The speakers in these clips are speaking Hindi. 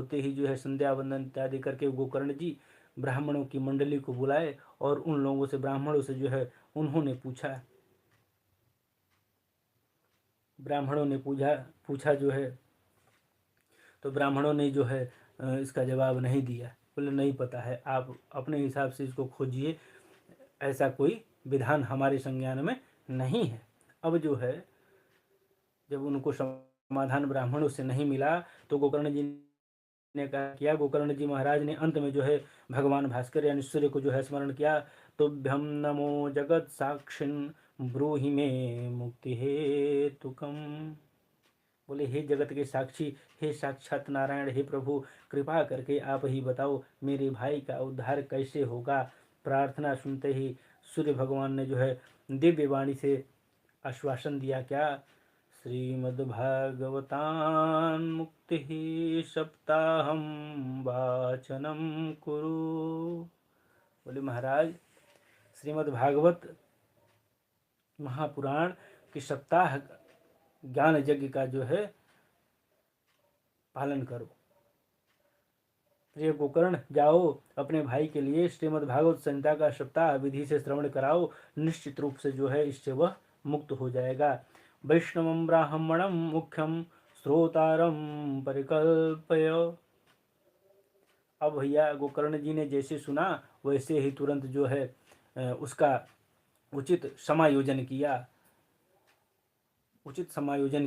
होते ही जो है संध्या वंदन इत्यादि करके गोकर्ण जी ब्राह्मणों की मंडली को बुलाए और उन लोगों से, ब्राह्मणों से जो है उन्होंने पूछा, ब्राह्मणों ने पूछा पूछा जो है, तो ब्राह्मणों ने जो है इसका जवाब नहीं दिया। बोले नहीं पता है, आप अपने हिसाब से इसको खोजिए, ऐसा कोई विधान हमारे संज्ञान में नहीं है। अब जो है जब उनको समाधान ब्राह्मणों से नहीं मिला तो गोकर्ण जी ने कहा किया, गोकर्ण जी महाराज ने अंत में जो है भगवान भास्कर यानी सूर्य को जो है स्मरण किया। तो भ्यम नमो जगत साक्षिन ब्रूहि में मुक्ति हेतुकम। बोले हे जगत के साक्षी, हे साक्षात नारायण, हे प्रभु, कृपा करके आप ही बताओ मेरे भाई का उद्धार कैसे होगा। प्रार्थना सुनते ही सूर्य भगवान ने जो है दिव्य वाणी से आश्वासन दिया, क्या, श्रीमद्भागवतान मुक्ति सप्ताहम वाचनम कुरु। बोले महाराज श्रीमद्भागवत महापुराण की सप्ताह ज्ञान यज्ञ का जो है पालन करो। प्रिय गोकर्ण, जाओ अपने भाई के लिए श्रीमद्भागवत संहिता का सप्ताह विधि से श्रवण कराओ, निश्चित रूप से जो है इससे वह मुक्त हो जाएगा। वैष्णवम ब्राह्मणम मुख्यम श्रोतारम परिकल्पय। अब भैया गोकर्ण जी ने जैसे सुना वैसे ही तुरंत जो है उसका उचित समायोजन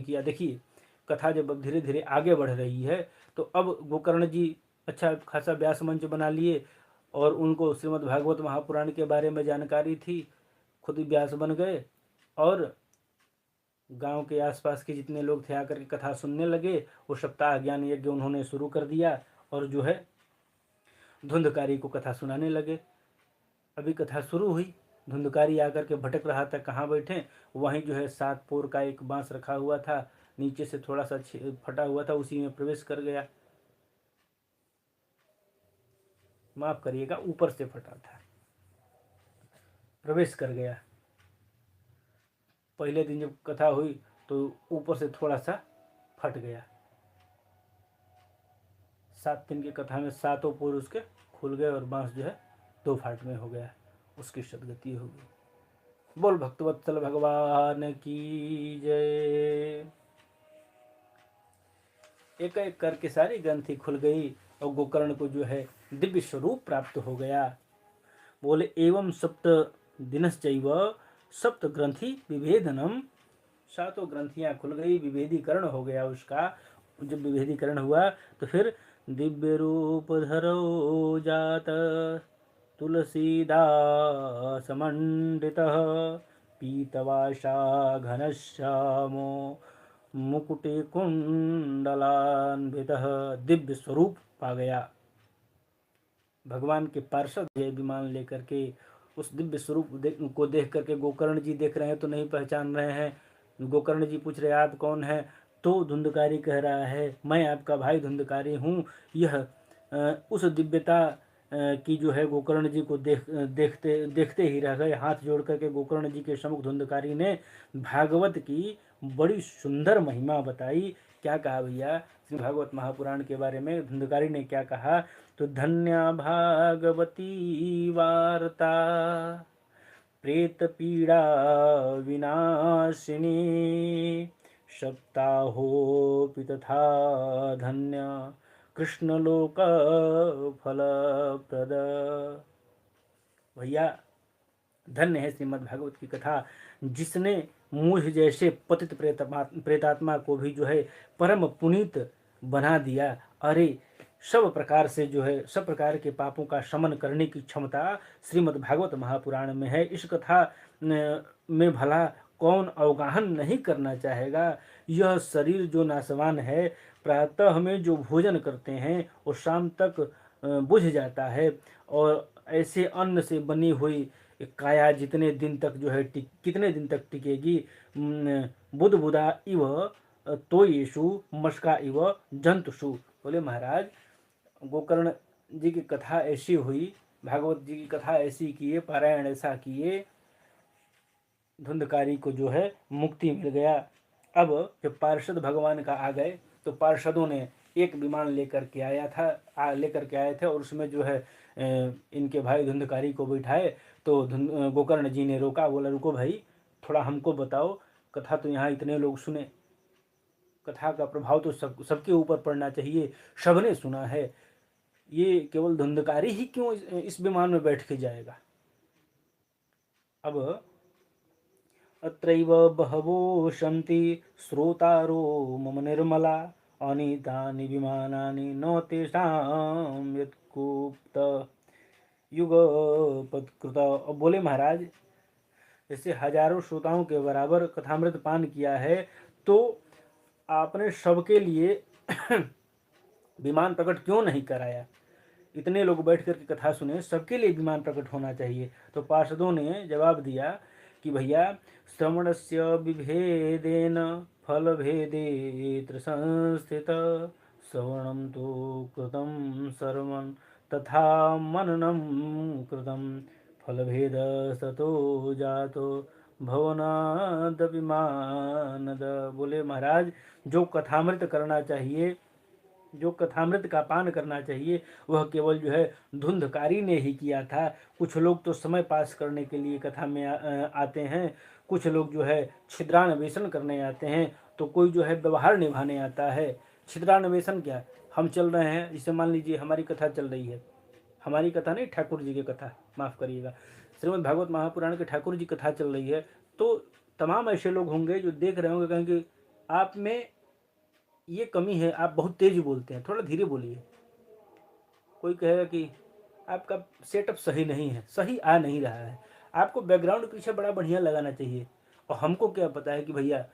किया। देखिए कथा जब धीरे धीरे आगे बढ़ रही है तो अब गोकर्ण जी अच्छा खासा व्यास मंच बना लिए और उनको श्रीमद् भागवत महापुराण के बारे में जानकारी थी, खुद ही व्यास बन गए और गांव के आसपास के जितने लोग थे आकर के कथा सुनने लगे। वो सप्ताह ज्ञान यज्ञ उन्होंने शुरू कर दिया और जो है धुंधकारी को कथा सुनाने लगे। अभी कथा शुरू हुई, धुंधकारी आकर के भटक रहा था कहाँ बैठे, वहीं जो है 7 पोर का एक बांस रखा हुआ था, नीचे से थोड़ा सा फटा हुआ था, उसी में प्रवेश कर गया। माफ करिएगा, ऊपर से फटा था, प्रवेश कर गया। पहले दिन जब कथा हुई तो ऊपर से थोड़ा सा फट गया। 7 दिन की कथा में 7 पोर उसके खुल गए और बांस जो है 2 फाट में हो गया, उसकी सदगति हो गई। बोल भक्तवत्सल भगवान की जय। एक एक करके सारी ग्रंथि खुल गई और गोकर्ण को जो है दिव्य स्वरूप प्राप्त हो गया। बोले एवं सप्त दिनश्चैव सप्त ग्रंथि विभेदनम। 7 ग्रंथियां खुल गई, विभेदीकरण हो गया उसका। जब विभेदीकरण हुआ तो फिर दिव्य रूप धरो जात तुलसीदास मंडितः पीतवासा घनश्यामो मुकुटे कुंडलान्वितः। दिव्य स्वरूप पा गया। भगवान के पार्षद विमान लेकर के उस दिव्य स्वरूप को देख करके गोकर्ण जी देख रहे हैं तो नहीं पहचान रहे हैं। गोकर्ण जी पूछ रहे आप कौन है, तो धुंधकारी कह रहा है मैं आपका भाई धुंधकारी हूँ। यह उस दिव्यता की जो है गोकर्ण जी को देखते ही रह गए। हाथ जोड़ करके गोकर्ण जी के सम्मुख धुंधकारी ने भागवत की बड़ी सुंदर महिमा बताई। क्या कहा भैया श्री भागवत महापुराण के बारे में धुंधकारी ने क्या कहा, तो धन्या भागवती वार्ता प्रेत पीड़ा विनाशिनी सप्ताहोपि तथा धन्य कृष्ण लोक फलप्रद। भैया धन्य है श्रीमद् भागवत की कथा, जिसने मुझ जैसे पतित प्रेतात्मा को भी जो है परम पुनीत बना दिया। अरे सब प्रकार से जो है सब प्रकार के पापों का शमन करने की क्षमता श्रीमद् भागवत महापुराण में है। इस कथा में भला कौन अवगाहन नहीं करना चाहेगा। यह शरीर जो नाशवान है, प्रातः में जो भोजन करते हैं वो शाम तक बुझ जाता है, और ऐसे अन्न से बनी हुई काया जितने दिन तक जो है कितने दिन तक टिकेगी। बुध बुधा इव तोयेषु मस्का इव जंतुषु। बोले महाराज गोकर्ण जी की कथा ऐसी हुई, भागवत जी की कथा ऐसी किए, पारायण ऐसा किए, धुंधकारी को जो है मुक्ति मिल गया। अब जब पार्षद भगवान का आ गए तो पार्षदों ने एक विमान लेकर के लेकर के आए थे, और उसमें जो है इनके भाई धुंधकारी को बिठाए। तो गोकर्ण जी ने रोका, बोला रुको भाई, थोड़ा हमको बताओ, कथा तो यहाँ इतने लोग सुने, कथा का प्रभाव तो सबके ऊपर पड़ना चाहिए, सबने सुना है, ये केवल धुंधकारी ही क्यों इस विमान में बैठ के जाएगा। अब अत्रैव बहवो सन्ति श्रोतारो मम निर्मला, अनीतानि विमानानि न तेषां यत्कुप्त युगपत्कृत। अब बोले महाराज, जैसे हजारों श्रोताओं के बराबर कथामृत पान किया है, तो आपने सबके लिए विमान प्रकट क्यों नहीं कराया? इतने लोग बैठ कर के कथा सुने, सबके लिए विमान प्रकट होना चाहिए। तो पार्षदों ने जवाब दिया कि भैया, श्रवणस्य विभेदेन फल भेदे संस्थित, श्रवणं तो कृतं सर्वं तथा मननं कृतं, फल भेद सतो जातो भवनादपि मानद। बोले महाराज, जो कथामृत करना चाहिए, जो कथामृत का पान करना चाहिए, वह केवल जो है धुंधकारी ने ही किया था। कुछ लोग तो समय पास करने के लिए कथा में आते हैं, कुछ लोग जो है छिद्रान्वेषण करने आते हैं, तो कोई जो है व्यवहार निभाने आता है। छिद्रान्वेषण क्या, हम चल रहे हैं, जैसे मान लीजिए हमारी कथा चल रही है, हमारी कथा नहीं, ठाकुर जी की कथा, माफ़ करिएगा, श्रीमद् भागवत महापुराण के ठाकुर जी कथा चल रही है, तो तमाम ऐसे लोग होंगे जो देख रहे होंगे, कहेंगे आप में ये कमी है, आप बहुत तेज बोलते हैं, थोड़ा धीरे बोलिए। कोई कहेगा कि आपका सेटअप सही नहीं है, सही आ नहीं रहा है, आपको बैकग्राउंड पीछे बड़ा बढ़िया लगाना चाहिए। और हमको क्या पता है कि भैया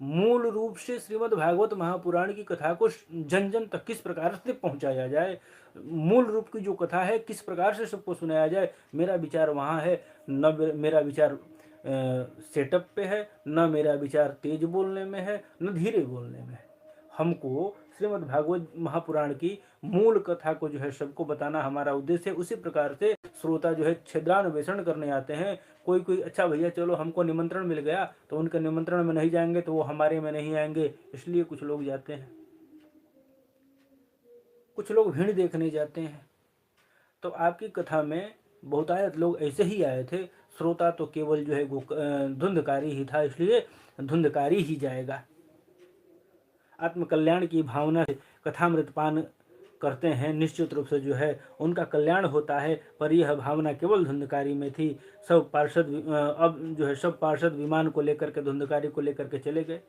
मूल रूप से श्रीमद् भागवत महापुराण की कथा को जन जन तक किस प्रकार से पहुंचाया जाए, मूल रूप की जो कथा है किस प्रकार से सबको सुनाया जाए। मेरा विचार वहाँ है, न मेरा विचार सेटअप पे है, न मेरा विचार तेज बोलने में है, न धीरे बोलने में है। हमको श्रीमद् भागवत महापुराण की मूल कथा को जो है सबको बताना हमारा उद्देश्य है। उसी प्रकार से श्रोता जो है छिद्रान्वेषण करने आते हैं। कोई अच्छा भैया चलो हमको निमंत्रण मिल गया, तो उनके निमंत्रण में नहीं जाएंगे तो वो हमारे में नहीं आएंगे, इसलिए कुछ लोग जाते हैं, कुछ लोग भीड़ देखने जाते हैं। तो आपकी कथा में बहुतायत लोग ऐसे ही आए थे, श्रोता तो केवल जो है धुंधकारी ही था, इसलिए धुंधकारी ही जाएगा। आत्मकल्याण की भावना से कथामृत पान करते हैं, निश्चित रूप से जो है उनका कल्याण होता है। पर यह भावना केवल धुंधकारी में थी। सब पार्षद अब जो है सब पार्षद विमान को लेकर के धुंधकारी को लेकर के चले गए।